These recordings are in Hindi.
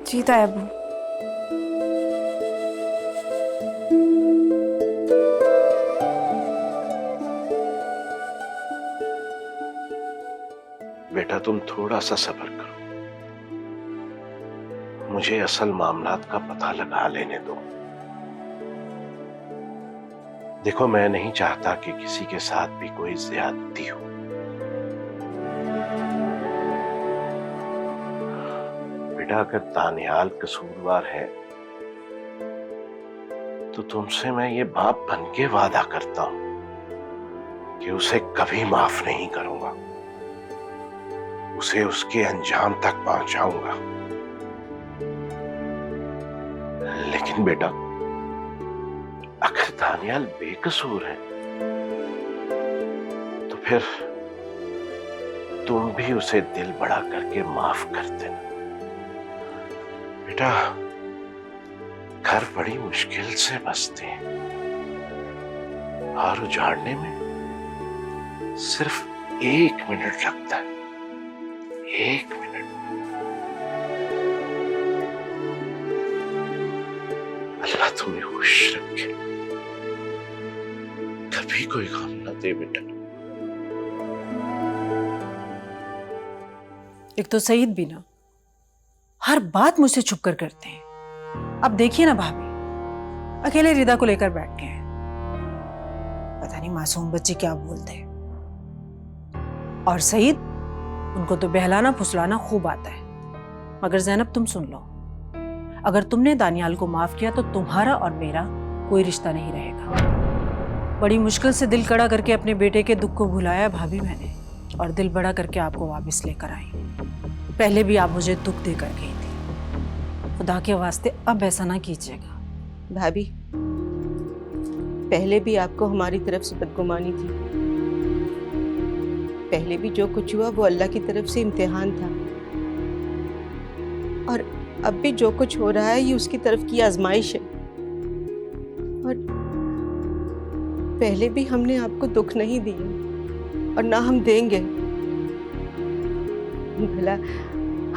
जी तायबू। बेटा तुम थोड़ा सा सब्र करो, मुझे असल मामलात का पता लगा लेने दो। देखो मैं नहीं चाहता कि किसी के साथ भी कोई ज्यादती हो। बेटा अगर दानियाल कसूरवार है तो तुमसे मैं ये बाप बन के वादा करता हूं कि उसे कभी माफ नहीं करूंगा, उसे उसके अंजाम तक पहुंचाऊंगा। लेकिन बेटा अगर दानियाल बेकसूर है तो फिर तुम भी उसे दिल बड़ा करके माफ कर देना। बेटा घर बड़ी मुश्किल से बसते हैं और उजाड़ने में सिर्फ 1 मिनट लगता है। 1 मिनट। अल्लाह तुम्हें खुश रखे, कभी कोई गम न दे बेटा। एक तो सईद भी ना हर बात मुझसे छुप कर करते हैं। अब देखिए ना भाभी, अकेले रिदा को लेकर बैठ गए हैं। पता नहीं मासूम बच्चे क्या बोलते हैं। और सईद, उनको तो बहलाना फुसलाना खूब आता है। मगर ज़ैनब तुम सुन लो, अगर तुमने दानियाल को माफ किया तो तुम्हारा और मेरा कोई रिश्ता नहीं रहेगा। बड़ी मुश्किल से दिल कड़ा करके अपने बेटे के दुख को भुलाया भाभी मैंने, और दिल बड़ा करके आपको वापस लेकर आई। पहले भी आप मुझे दुख देकर गई थी, खुदा के वास्ते अब ऐसा ना कीजिएगा। भाभी, पहले भी आपको हमारी तरफ से बदगुमानी थी। पहले भी जो कुछ हुआ वो अल्लाह की तरफ से इम्तिहान था, और अब भी जो कुछ हो रहा है ये उसकी तरफ की आजमाइश है। और पहले भी हमने आपको दुख नहीं दिया और ना हम देंगे। भला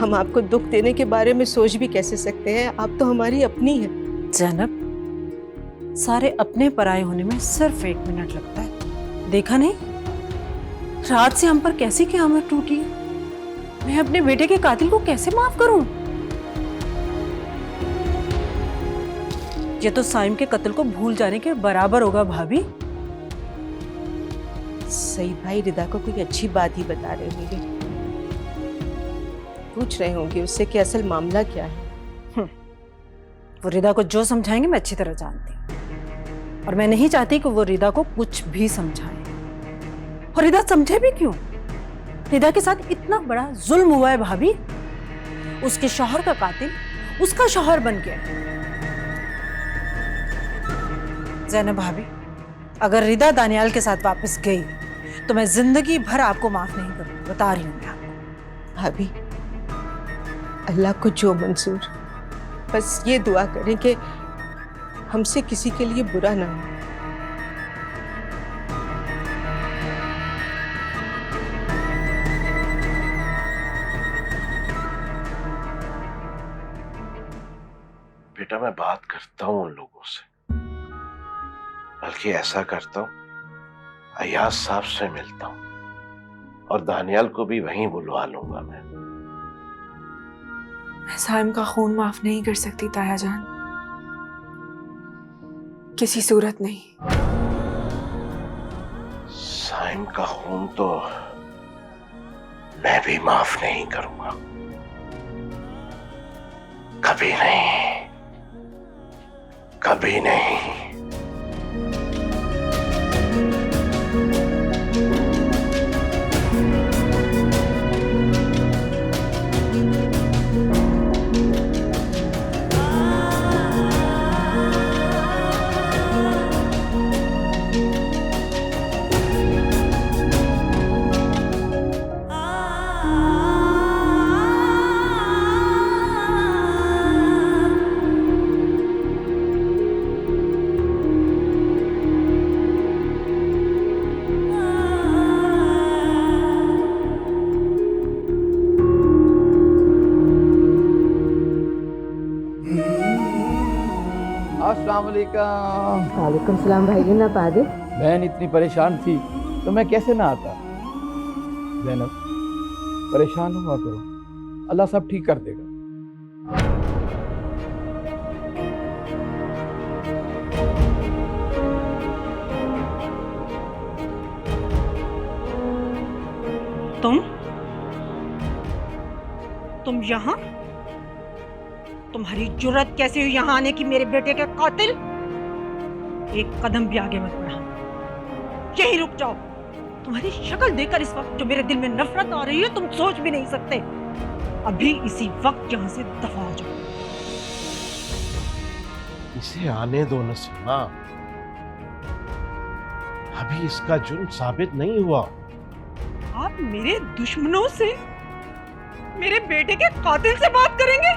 हम आपको दुख देने के बारे में सोच भी कैसे सकते हैं? आप तो हमारी अपनी है। ज़ैनब, सारे अपने पराये होने में सिर्फ 1 मिनट लगता है। देखा नहीं रात से हम पर कैसी क़यामत टूटी है। मैं अपने बेटे के कातिल को कैसे माफ करूं? ये तो साइम के कत्ल को भूल जाने के बराबर होगा भाभी। सईद भाई रिदा को कोई अच्छी बात ही बता रहे होंगे, पूछ रहे होंगे उससे कि असल मामला क्या है। वो रिदा को जो समझाएंगे मैं अच्छी तरह जानती हूँ, और मैं नहीं चाहती कि वो रिदा को कुछ भी समझाए। और रिदा समझे भी क्यों? रिदा के साथ इतना बड़ा जुल्म हुआ है भाभी। उसके शौहर का कातिल उसका शौहर बन गया। ज़ैनब भाभी, अगर रिदा दानियाल के साथ वापस गई तो मैं जिंदगी भर आपको माफ नहीं करूंगी, बता रही हूं मैं आपको। भाभी, अल्लाह को जो मंजूर, बस ये दुआ करें कि हमसे किसी के लिए बुरा ना हो। बेटा मैं बात करता हूं उन लोगों से, बल्कि ऐसा करता हूं अयाज साहब से मिलता हूं और दानियाल को भी वहीं बुलवा लूंगा। मैं साइम का खून माफ नहीं कर सकती ताया जान, किसी सूरत नहीं। साइम का खून तो मैं भी माफ नहीं करूंगा, कभी नहीं, कभी नहीं। अस्सलाम वालेकुम। वालेकुम सलाम भाईजान, आप आ गए? बहन इतनी परेशान थी तो मैं कैसे ना आता। ज़ैनब, परेशान हुआ करो, अल्लाह सब ठीक कर देगा। तुम यहाँ? तुम्हारी जुर्रत कैसे हुई यहाँ आने की मेरे बेटे के कातिल? एक कदम भी आगे मत बढ़ाना, यहीं रुक जाओ। तुम्हारी शक्ल देखकर इस वक्त जो मेरे दिल में नफरत आ रही है तुम सोच भी नहीं सकते। अभी इसी वक्त यहाँ से दफा हो जाओ। इसे आने दो नसीमा, अभी इसका जुर्म साबित नहीं हुआ। आप मेरे दुश्मनों से मेरे बेटे के कातिल से बात करेंगे?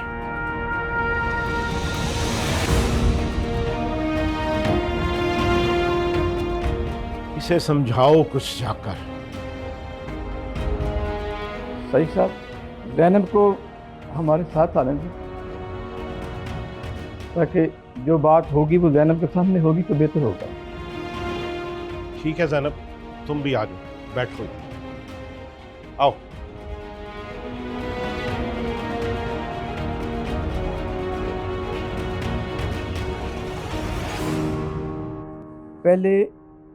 इसे समझाओ कुछ जाकर। सही साहब, ज़ैनब को हमारे साथ आने दें, ताकि जो बात होगी वो ज़ैनब के सामने होगी तो बेहतर होगा। ठीक है ज़ैनब, तुम भी आ जाओ, बैठो, आओ। पहले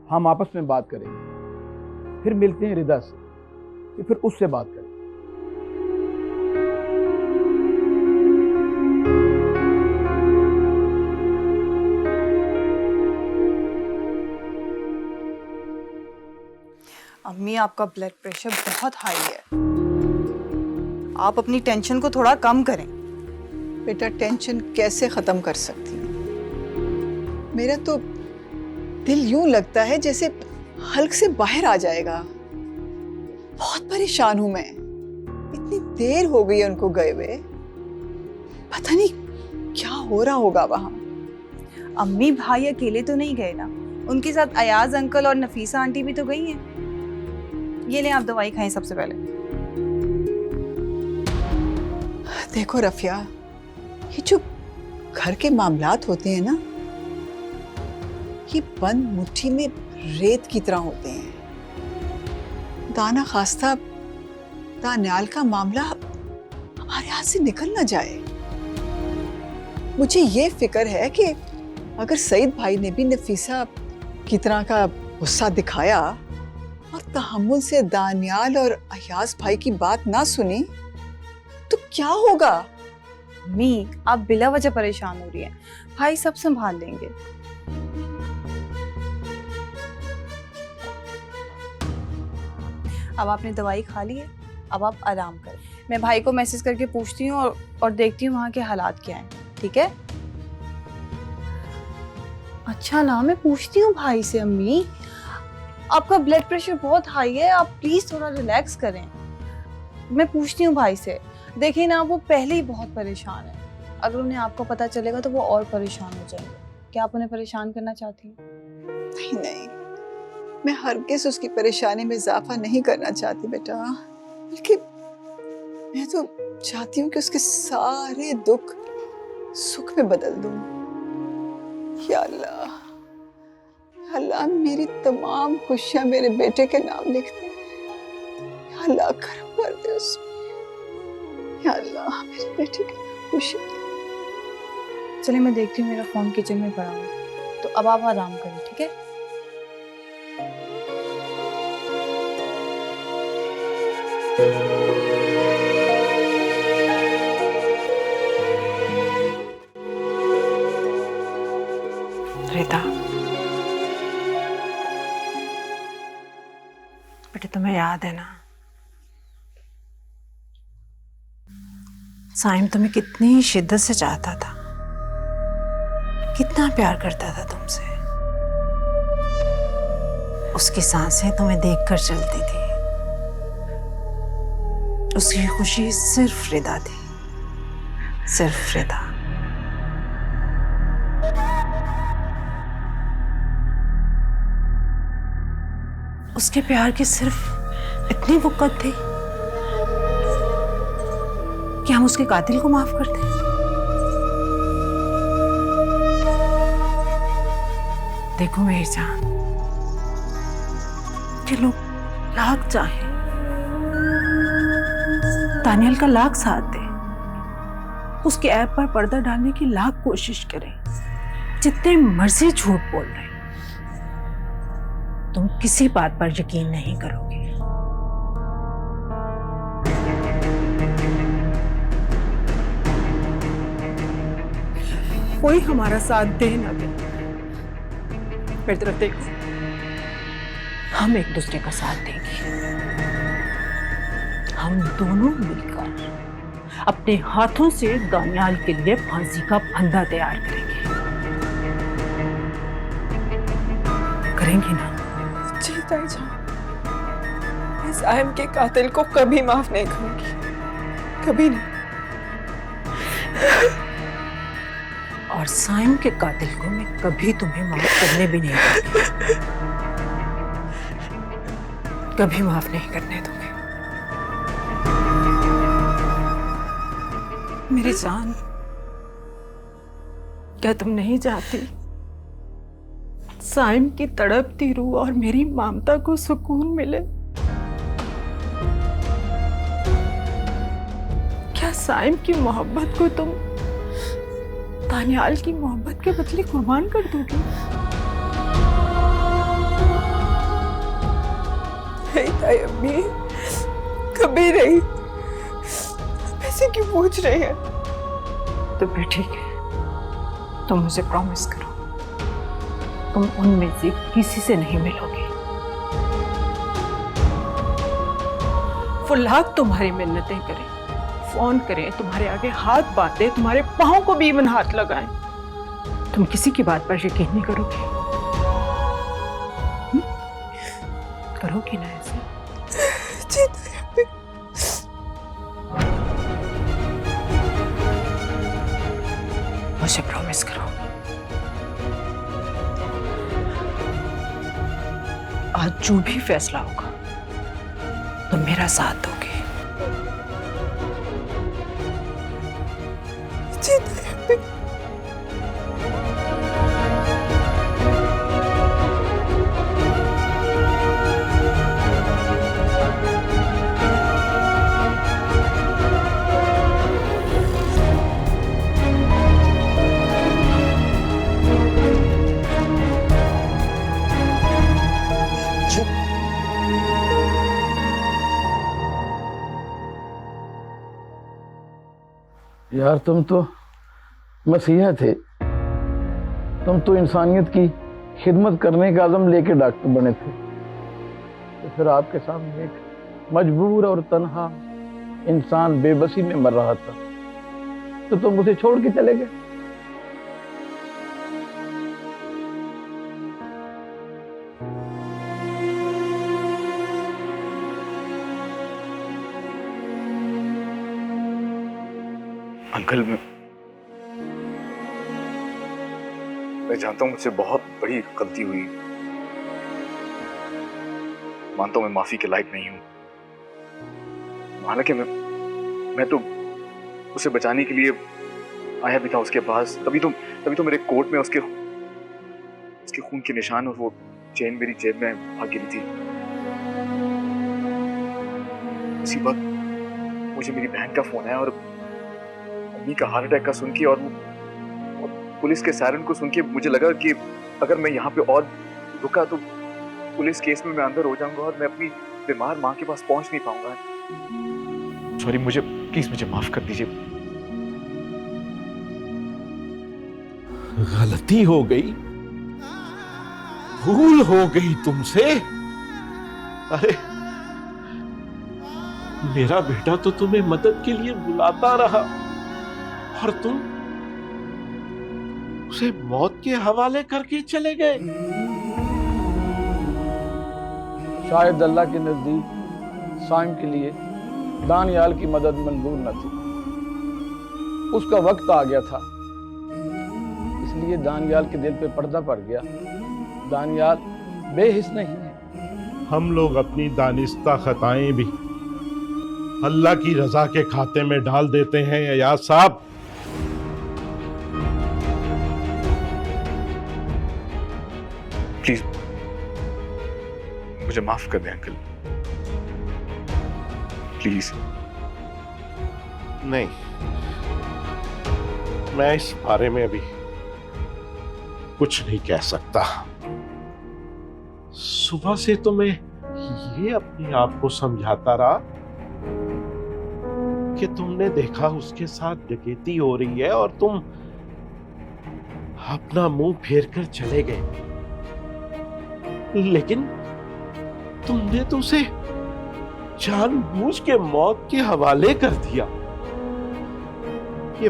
हम आपस में बात करेंगे, फिर मिलते हैं रिदा से, फिर उससे बात करेंगे। अम्मी, आपका ब्लड प्रेशर बहुत हाई है, आप अपनी टेंशन को थोड़ा कम करें। बेटा, टेंशन कैसे खत्म कर सकती हूँ? मेरा तो दिल यूं लगता है जैसे हल्क से बाहर आ जाएगा। बहुत परेशान हूं मैं, इतनी देर हो गई है उनको गए हुए, पता नहीं क्या हो रहा होगा वहां। अम्मी, भाई अकेले तो नहीं गए ना, उनके साथ अयाज अंकल और नफीसा आंटी भी तो गई हैं। ये लें, आप दवाई खाएं सबसे पहले। देखो रफिया, ये जो घर के मामलात होते हैं ना, ये बंद मुट्ठी में रेत की तरह होते हैं। दाना खास्ता दानियाल का मामला हमारे हाथ से निकल ना जाए। मुझे ये फिक्र है कि अगर सईद भाई ने भी नफीसा की तरह का गुस्सा दिखाया और तहम्मुल से दानियाल और अयाज भाई की बात ना सुनी तो क्या होगा? अम्मी, आप बिला वजह परेशान हो रही हैं, भाई सब संभाल लेंगे। अब आपने दवाई खा ली है, अब आप आराम करें। मैं भाई को मैसेज करके पूछती हूँ और देखती हूँ वहाँ के हालात क्या हैं, ठीक है? अच्छा ना, मैं पूछती हूँ भाई से। अम्मी, आपका ब्लड प्रेशर बहुत हाई है, आप प्लीज थोड़ा रिलैक्स करें। मैं पूछती हूँ भाई से। देखिए ना, वो पहले ही बहुत परेशान है, अगर उन्हें आपको पता चलेगा तो वो और परेशान हो जाएंगे। क्या आप उन्हें परेशान करना चाहती हैं? नहीं नहीं, मैं हरगिज़ उसकी परेशानी में इजाफा नहीं करना चाहती बेटा, बल्कि मैं तो चाहती हूँ कि उसके सारे दुख सुख में बदल दूं। या अल्लाह, अल्लाह मेरी तमाम खुशियां मेरे बेटे के नाम लिख दे। या अल्लाह, करम कर दे उसमें। या अल्लाह, मेरे बेटे की खुशी दे। चलिए, मैं देखती हूँ, मेरा फोन किचन में पड़ा हुआ है, तो अब आप आराम करें, ठीक है? रिदा, बेटे तुम्हें याद है ना, साइम तुम्हें कितनी शिद्दत से चाहता था, कितना प्यार करता था तुमसे। उसकी सांसें तुम्हें देखकर चलती थी, उसकी खुशी सिर्फ रिदा थी, सिर्फ रिदा। उसके प्यार की सिर्फ इतनी वक़्त थी कि हम उसके कातिल को माफ कर दें। देखो मेरी जान, कि लोग लाख चाहे, दानियल का लाख साथ दे, उसके ऐप पर पर्दा डालने की लाख कोशिश करें, जितने मर्जी झूठ बोल रहे, तुम किसी बात पर यकीन नहीं करोगे। कोई हमारा साथ दे ना दे, मेरी तरफ देखो, हम एक दूसरे का साथ देंगे। हम दोनों मिलकर अपने हाथों से दानियाल के लिए फांसी का फंदा तैयार करेंगे। करेंगे ना? जी ताईजान, मैं साइम के कातिल को कभी माफ नहीं करूंगी, कभी नहीं। और साइम के कातिल को मैं कभी तुम्हें माफ करने भी नहीं दूंगी, कभी माफ नहीं करने दूंगी। मेरी जान, क्या तुम नहीं चाहती साइम की तड़पती रूह और मेरी ममता को सुकून मिले? क्या साइम की मोहब्बत को तुम दानियाल की मोहब्बत के बदले कुर्बान कर दोगी? नहीं ताई अम्मी, कभी नहीं। ऐसे क्यों पूछ रहे हैं? तो फिर ठीक है, तुम मुझे प्रॉमिस करो, तुम उनमें से किसी से नहीं मिलोगे। वो लाख तुम्हारी मिन्नतें करें, फोन करें, तुम्हारे आगे हाथ बांधे, तुम्हारे पांव को भी इवन हाथ लगाएं, तुम किसी की बात पर यकीन नहीं करोगे। करोगी ना ऐसे? जी ताई अम्मी। मुझे प्रॉमिस करो, आज जो भी फैसला होगा तुम मेरा साथ दोगे। जी ताई अम्मी। यार तुम तो मसीहा थे, तुम तो इंसानियत की खिदमत करने का आज़म लेके डॉक्टर बने थे, तो फिर आपके सामने एक मजबूर और तन्हा इंसान बेबसी में मर रहा था, तो तुम उसे छोड़ के चले गए। अंकल, मैं जानता हूं मुझसे बहुत बड़ी गलती हुई, मानता हूं मैं माफी के लायक नहीं हूं। हालांकि मैं तो उसे बचाने के लिए आया भी था उसके पास, तभी तो मेरे कोट में उसके खून के निशान और वो चेन मेरी जेब में भाग गिरी थी। उसी वक्त मुझे मेरी बहन का फोन आया और अम्मी का हार्ट अटैक का सुन के और पुलिस के सायरन को सुन के मुझे लगा कि अगर मैं यहाँ पे और रुका तो पुलिस केस में मैं अंदर हो जाऊंगा और मैं अपनी बीमार माँ के पास पहुंच नहीं पाऊंगा। सॉरी, प्लीज मुझे माफ कर दीजिए। गलती हो गई, भूल हो गई तुमसे। अरे मेरा बेटा तो तुम्हें मदद के लिए बुलाता रहा और तुम उसे मौत के हवाले करके चले गए। शायद अल्लाह के नजदीक साइम के लिए दानियाल की मदद मंजूर न थी, उसका वक्त आ गया था, इसलिए दानियाल के दिल पे पर्दा पड़ गया। दानियाल बेहिस नहीं है। हम लोग अपनी दानिस्ता खताएं भी अल्लाह की रजा के खाते में डाल देते हैं अयाज साहब। प्लीज मुझे माफ कर दें अंकल, प्लीज। नहीं, मैं इस बारे में अभी कुछ नहीं कह सकता। सुबह से तो मैं ये अपने आप को समझाता रहा कि तुमने देखा उसके साथ डकैती हो रही है और तुम अपना मुंह फेर कर चले गए, लेकिन तुमने तो उसे जानबूझ के मौत के हवाले कर दिया। ये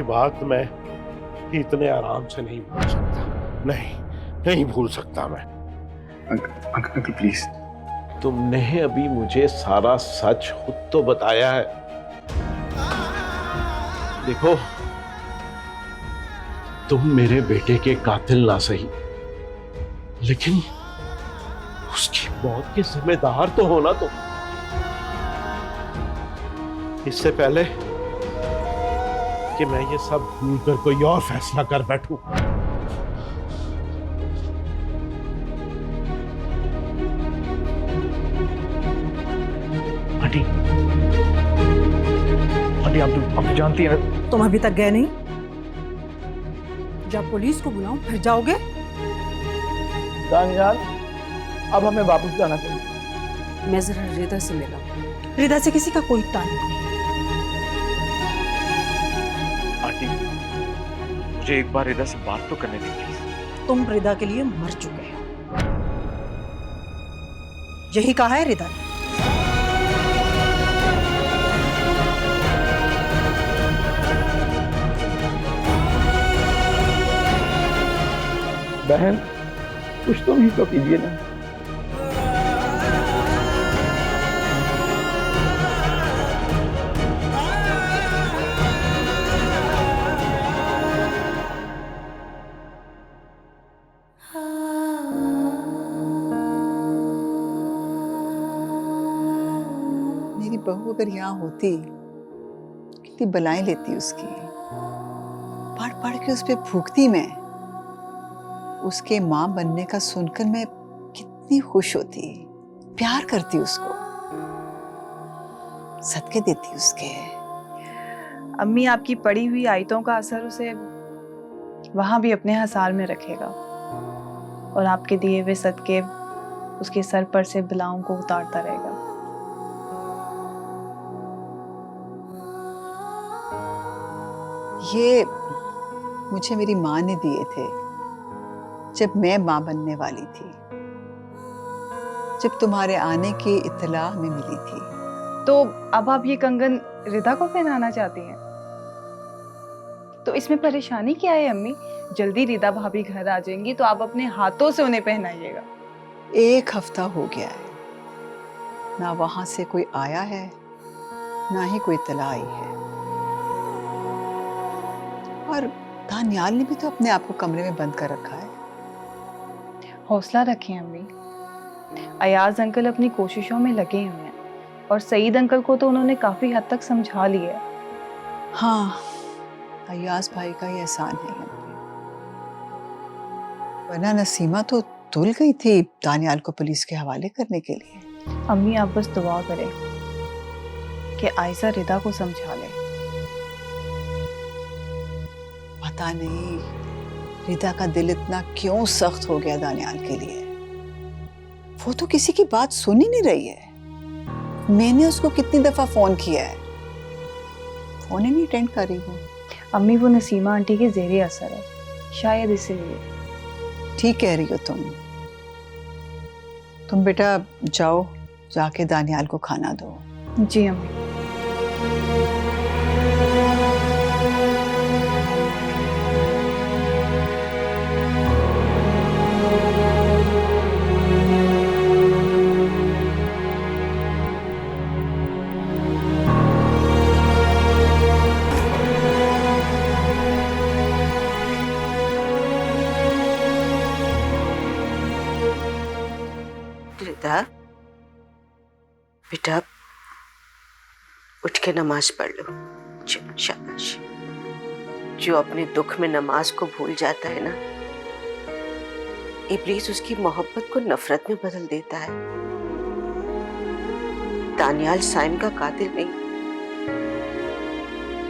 बात मैं इतने आराम से नहीं भूल सकता। नहीं भूल सकता मैं। Uncle please. तुमने अभी मुझे सारा सच खुद तो बताया है। देखो, तुम मेरे बेटे के कातिल ना सही, लेकिन उसकी मौत के जिम्मेदार तो हो ना तुम। इससे पहले कि मैं ये सब भूल कर कोई और फैसला कर बैठूं। आंटी आप तो जानती हैं। तुम अभी तक गए नहीं? जब पुलिस को बुलाऊं फिर जाओगे? दानियाल, अब हमें वापस जाना चाहिए। मैं जरा रिदा से मिला। रिदा से किसी का कोई ताल्लुक नहीं। आंटी मुझे एक बार रिदा से बात तो करने दी प्लीज। तुम रिदा के लिए मर चुके हो, यही कहा है रिदा ने। बहन, कुछ तुम ही तो कीजिए ना। मेरी बहू अगर यहाँ होती, कितनी बलाएं लेती उसकी, पढ़ पढ़ के उस पे फूकती मैं। उसके माँ बनने का सुनकर मैं कितनी खुश होती, प्यार करती उसको, सदके देती उसके। अम्मी, आपकी पड़ी हुई आयतों का असर उसे वहां भी अपने हसार में रखेगा और आपके दिए हुए सदके उसके सर पर से बलाओं को उतारता रहेगा। ये मुझे मेरी माँ ने दिए थे जब मैं माँ बनने वाली थी, जब तुम्हारे आने की इत्तला हमें मिली थी। तो अब आप ये कंगन रिदा को पहनाना चाहती हैं? तो इसमें परेशानी क्या है अम्मी? जल्दी रिदा भाभी घर आ जाएंगी तो आप अपने हाथों से उन्हें पहनाइएगा। 1 हफ्ता हो गया है, ना वहां से कोई आया है, ना ही कोई इत्तला आई है। और दानियाल ने भी तो अपने आप को कमरे में बंद कर रखा है। हौसला रखें अम्मी, अयाज अंकल अपनी कोशिशों में लगे हुए हैं और सईद अंकल को तो उन्होंने काफी हद तक समझा लिया है। हाँ, अयाज भाई का ही एहसान है हम पे। वरना नसीमा तो तुल गई थी दानियाल को पुलिस के हवाले करने के लिए। अम्मी, आप बस दुआ करें कि आयशा रिदा को समझा ले। पता नहीं रिदा का दिल इतना क्यों सख्त हो गया दानियाल के लिए। वो तो किसी की बात सुन ही नहीं रही है। मैंने उसको कितनी दफा फोन किया है, फोन ही नहीं अटेंड कर रही वो। अम्मी, वो नसीमा आंटी के ज़ेरे असर है, शायद इसीलिए। ठीक कह रही हो तुम बेटा जाओ, जाके दानियाल को खाना दो। जी अम्मी। रिदा, बेटा उठ के नमाज पढ़ लो। चलो शाबाश। जो अपने दुख में नमाज को भूल जाता है ना, इब्लीस उसकी मोहब्बत को नफरत में बदल देता है। दानियाल साइम का कातिल नहीं,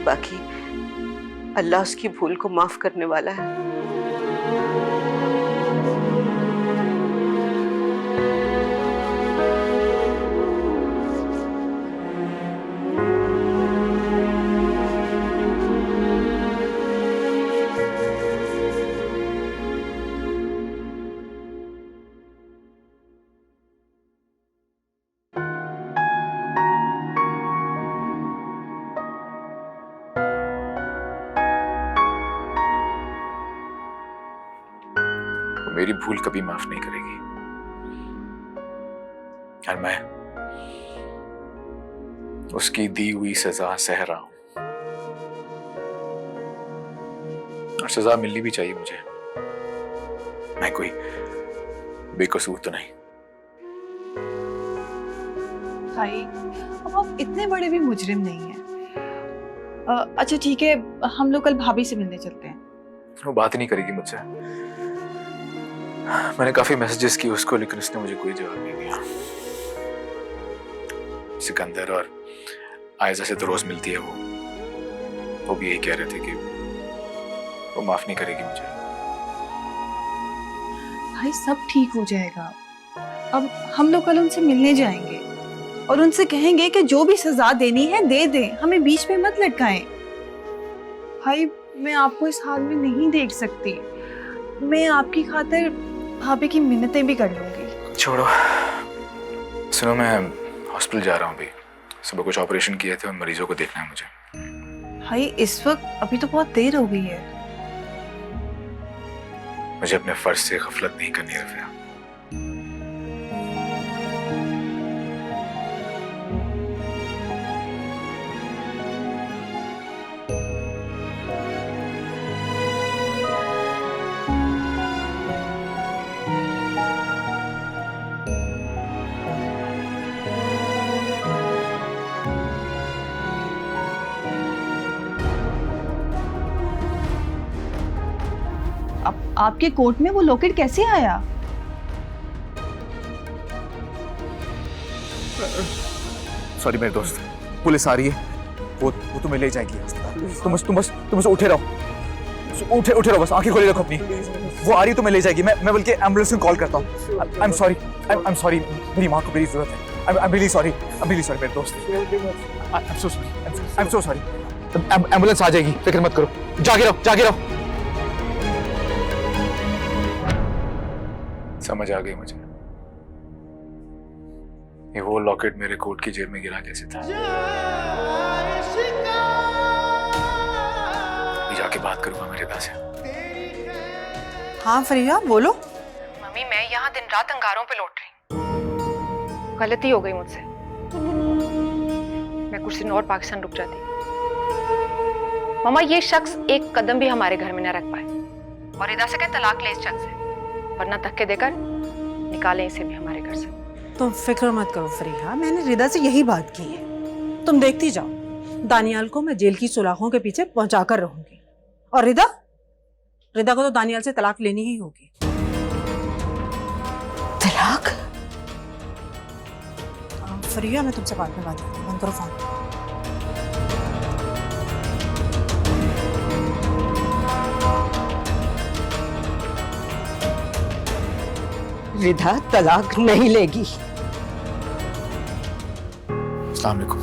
बाकी अल्लाह उसकी भूल को माफ करने वाला है। मेरी भूल कभी माफ नहीं करेगी और मैं उसकी दी हुई सजा सह रहा हूं, और सजा मिलनी भी चाहिए मुझे। मैं कोई बेकसूर तो नहीं। भाई अब आप इतने बड़े भी मुजरिम नहीं हैं। अच्छा ठीक है, हम लोग कल भाभी से मिलने चलते हैं। वो बात ही नहीं करेगी मुझसे। मैंने काफी मैसेजेस किए उसको, लेकिन उसने मुझे कोई जवाब नहीं दिया। सिकंदर और आयजा से तो रोज मिलती है वो भी यही कह रहे थे कि वो माफ नहीं करेगी मुझे। भाई सब ठीक हो जाएगा। अब हम लोग कल उनसे मिलने जाएंगे और उनसे कहेंगे कि जो भी सजा देनी है दे दें, हमें बीच में मत लटकाएं। भाई मैं आपको इस हाल में नहीं देख सकती। मैं आपकी खातिर भाभी की मिन्नतें भी कर लूंगी। छोड़ो, सुनो मैं हॉस्पिटल जा रहा हूँ अभी। सुबह कुछ ऑपरेशन किए थे, उन मरीजों को देखना है मुझे। भाई इस वक्त अभी तो बहुत देर हो गई है। मुझे अपने फर्ज से गफलत नहीं करनी रफिया। आपके कोट में वो लॉकेट कैसे आया? सॉरी मेरे दोस्त, पुलिस आ रही है। वो तुम्हें ले जाएगी अस्पताल। तुम बस उठे रहो, उठे रहो, बस आंखें खोली रखो अपनी। वो आ रही है, तुम्हें ले जाएगी। मैं बल्कि एम्बुलेंस को कॉल करता हूँ। आई एम सॉरी, मेरी माँ को मेरी जरूरत है। आई एम रियली सॉरी मेरे दोस्त। I am so sorry. Ambulance आ जाएगी, फिक्र मत करो। जागे रहो। समझ आ गई मुझे, ये वो लॉकेट मेरे कोट की जेब में गिरा कैसे था। जाके बात करूंगा मेरे रिदा से। हाँ फरीहा बोलो। मम्मी मैं यहाँ दिन रात अंगारों पे लौट रही। गलती हो गई मुझसे। मैं कुछ दिन और पाकिस्तान रुक जाती। मामा ये शख्स एक कदम भी हमारे घर में न रख पाए, और रिदा से कहे तलाक ले इस शख्स से, वरना धक्के देकर निकालें इसे भी हमारे घर से। तुम फिक्र मत करो फरीहा, मैंने रिदा से यही बात की है। तुम देखती जाओ, दानियाल को मैं जेल की सुलाखों के पीछे पहुंचा कर रहूंगी। और रिदा को तो दानियाल से तलाक लेनी ही होगी। तलाक? फरीहा मैं तुमसे बाद में बात करती हूँ, बंद करो फोन। रिदा तलाक नहीं लेगी। अस्सलाम वालेकुम।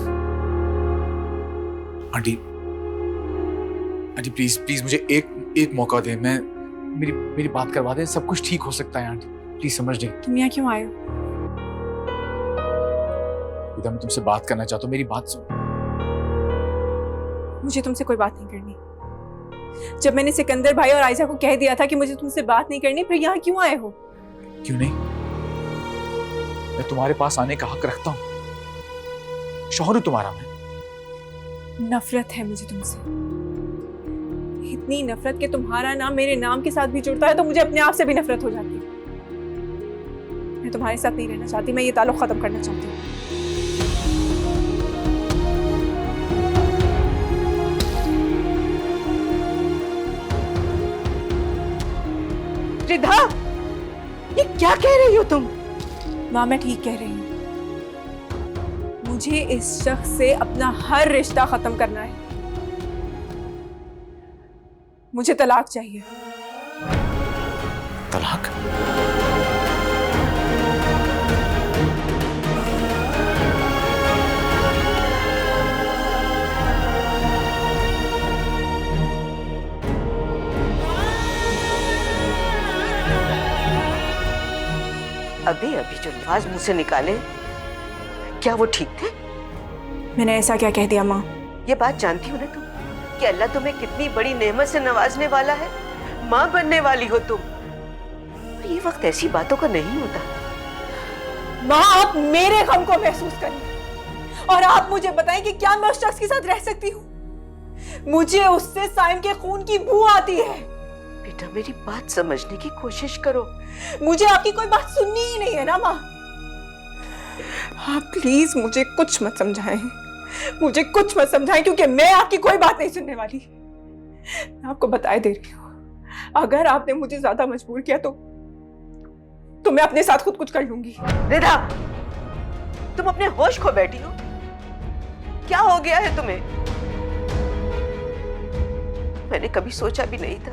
आंटी प्लीज मुझे एक मौका दे। मेरी बात करवा दे, सब कुछ ठीक हो सकता है आंटी। प्लीज समझ नहीं। तुम यहाँ क्यों आए हो? रिदा मैं तुमसे बात करना चाहता हूँ, मेरी बात सुन। मुझे तुमसे कोई बात नहीं करनी। जब मैंने सिकंदर भाई और आयजा को कह दिया था कि मुझे तुमसे बात नहीं करनी, फिर यहाँ क्यों आए हो? क्यों नहीं? मैं तुम्हारे पास आने का हक रखता हूँ। शौहर हूं तुम्हारा मैं। नफरत है मुझे तुमसे, इतनी नफरत कि तुम्हारा नाम मेरे नाम के साथ भी जुड़ता है तो मुझे अपने आप से भी नफरत हो जाती है। मैं तुम्हारे साथ नहीं रहना चाहती, मैं ये ताल्लुक खत्म करना चाहती हूँ। रिधा, ये क्या कह रही हो तुम? माँ मैं ठीक कह रही हूँ। मुझे इस शख्स से अपना हर रिश्ता खत्म करना है। मुझे तलाक चाहिए। तलाक? अभी अभी जो लफ्ज मुंह से निकाले, क्या वो ठीक थे? मैंने ऐसा क्या कह दिया माँ? ये बात जानती हो ना तुम कि अल्लाह तुम्हें कितनी बड़ी नेमत से नवाजने वाला है। माँ बनने वाली हो तुम, और ये वक्त ऐसी बातों का नहीं होता। माँ आप मेरे गम को महसूस करिए और आप मुझे बताएं कि क्या मैं उस शख्स के साथ रह सकती हूँ? मुझे उससे साइम के खून की बू आती है। बेटा मेरी बात समझने की कोशिश करो। मुझे आपकी कोई बात सुननी ही नहीं है ना माँ। आप प्लीज मुझे कुछ मत समझाएं, मुझे कुछ मत समझाएं, क्योंकि मैं आपकी कोई बात नहीं सुनने वाली। मैं आपको बताए दे रही हूँ, अगर आपने मुझे ज्यादा मजबूर किया तो मैं अपने साथ खुद कुछ कर लूंगी। रिदा, तुम अपने होश खो बैठी हो। क्या हो गया है तुम्हें? मैंने कभी सोचा भी नहीं था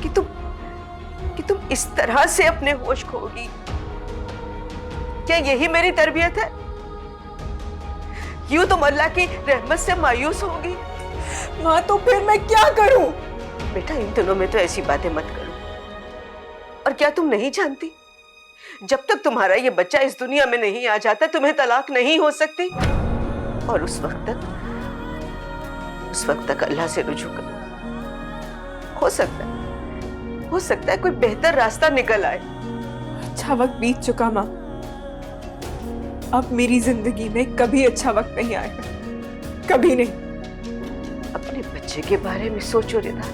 कि तुम इस तरह से अपने होश खोगी। क्या यही मेरी तरबियत है? यूं तुम अल्लाह की रहमत से मायूस होगी? माँ तो फिर मैं क्या करूं? बेटा इन दिनों में तो ऐसी बातें मत करो। और क्या तुम नहीं जानती, जब तक तुम्हारा ये बच्चा इस दुनिया में नहीं आ जाता तुम्हें तलाक नहीं हो सकती। और उस वक्त तक अल्लाह से रुजू करो। हो सकता है कोई बेहतर रास्ता निकल आए। अच्छा वक्त बीत चुका माँ, अब मेरी जिंदगी में कभी अच्छा वक्त नहीं आएगा, कभी नहीं। अपने बच्चे के बारे में सोचो रिदा,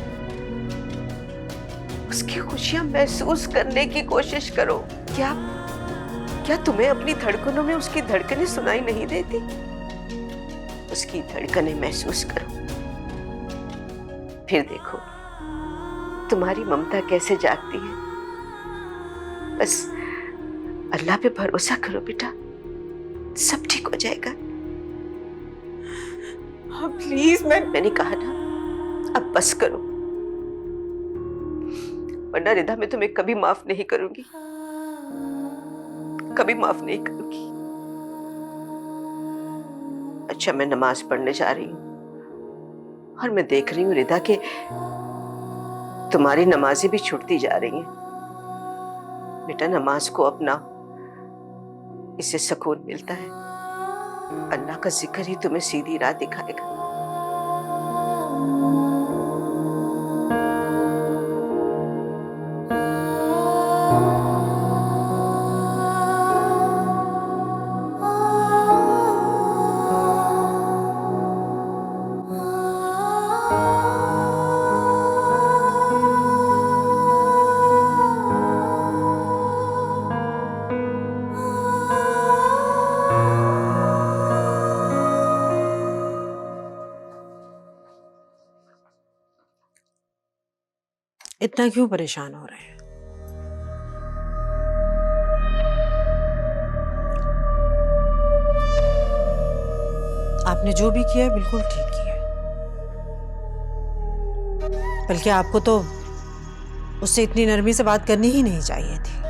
उसकी खुशियां महसूस करने की कोशिश करो। क्या तुम्हें अपनी धड़कनों में उसकी धड़कनें सुनाई नहीं देती? उसकी धड़कनें महसूस करो, फिर देखो तुम्हारी ममता कैसे जागती है। बस अल्लाह पे भरोसा करो बेटा, सब ठीक हो जाएगा। प्लीज मैंने कहा ना, अब बस करो, वरना रिदा मैं तुम्हें कभी माफ नहीं करूंगी, कभी माफ नहीं करूंगी। अच्छा मैं नमाज पढ़ने जा रही हूँ और मैं देख रही हूँ रिदा के तुम्हारी नमाजें भी छूटती जा रही हैं। बेटा नमाज को अपना, इससे सुकून मिलता है। अल्लाह का जिक्र ही तुम्हें सीधी राह दिखाएगा। इतना क्यों परेशान हो रहे हैं? आपने जो भी किया है बिल्कुल ठीक किया है। बल्कि आपको तो उससे इतनी नरमी से बात करनी ही नहीं चाहिए थी।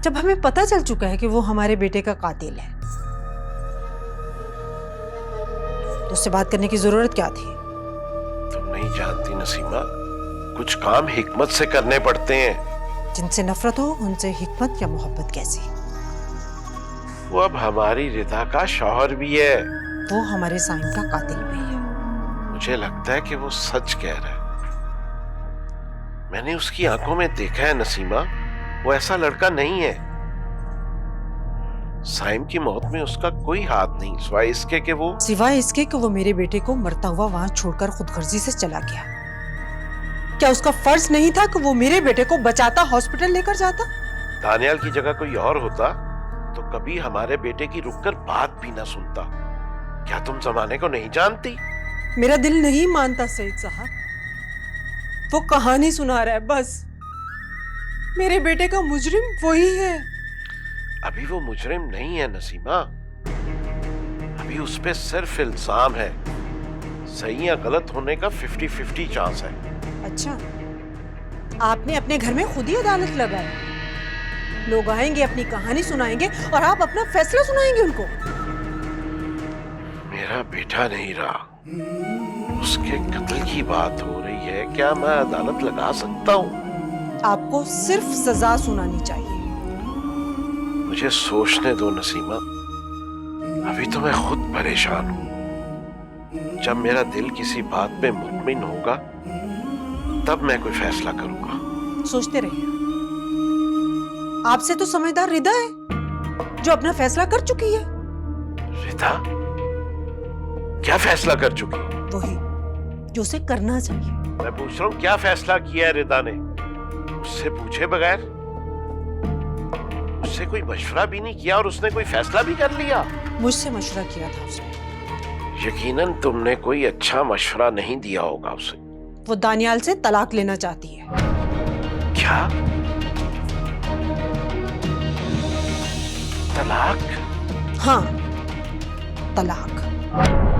जब हमें पता चल चुका है कि वो हमारे बेटे का कातिल है, तो उससे बात करने की जरूरत क्या थी? तुम नहीं जानती नसीमा, कुछ काम हिकमत से करने पड़ते हैं। जिनसे नफरत हो उनसे हिकमत या मोहब्बत कैसी? वो अब हमारी रिदा का शौहर भी है। वो हमारे साइम का कातिल भी है। मुझे लगता है कि वो सच कह रहा है। मैंने उसकी आंखों में देखा है नसीमा, वो ऐसा लड़का नहीं है। साइम की मौत में उसका कोई हाथ नहीं, सिवाय इसके कि वो मेरे बेटे को मरता हुआ वहां छोड़कर खुदगर्जी से चला गया। क्या उसका फर्ज नहीं था कि वो मेरे बेटे को बचाता, हॉस्पिटल लेकर जाता? दानियाल की जगह कोई और होता तो कभी हमारे बेटे की रुककर बात भी ना सुनता। क्या तुम जमाने को नहीं जानती? मेरा दिल नहीं मानता सईद साहब, वो कहानी सुना रहा है बस। मेरे बेटे का मुजरिम वही है। अभी वो मुजरिम नहीं है नसीमा, अभी उस पे सिर्फ इल्जाम है। सही या गलत होने का 50-50 चांस है। अच्छा, आपने अपने घर में खुद ही अदालत लगाई। लोग आएंगे, अपनी कहानी सुनाएंगे और आप अपना फैसला सुनाएंगे उनको। मेरा बेटा नहीं रहा, उसके कत्ल की बात हो रही है, क्या मैं अदालत लगा सकता हूँ? आपको सिर्फ सजा सुनानी चाहिए। मुझे सोचने दो नसीमा, अभी तो मैं खुद परेशान हूँ। जब मेरा दिल किसी बात पे मुतमिन होगा तब मैं कोई फैसला करूंगा। सोचते रहिए। आपसे तो समझदार रिदा है जो अपना फैसला कर चुकी है। रिदा क्या फैसला कर चुकी? वही जो उसे करना चाहिए। मैं पूछ रहा हूँ क्या फैसला किया है रिदा ने? उससे पूछे बगैर, उससे कोई मशवरा भी नहीं किया और उसने कोई फैसला भी कर लिया? मुझसे मशवरा किया था उसने। यकीनन तुमने कोई अच्छा मशवरा नहीं दिया होगा उसे। वो दानियाल से तलाक लेना चाहती है। क्या? तलाक? हाँ, तलाक।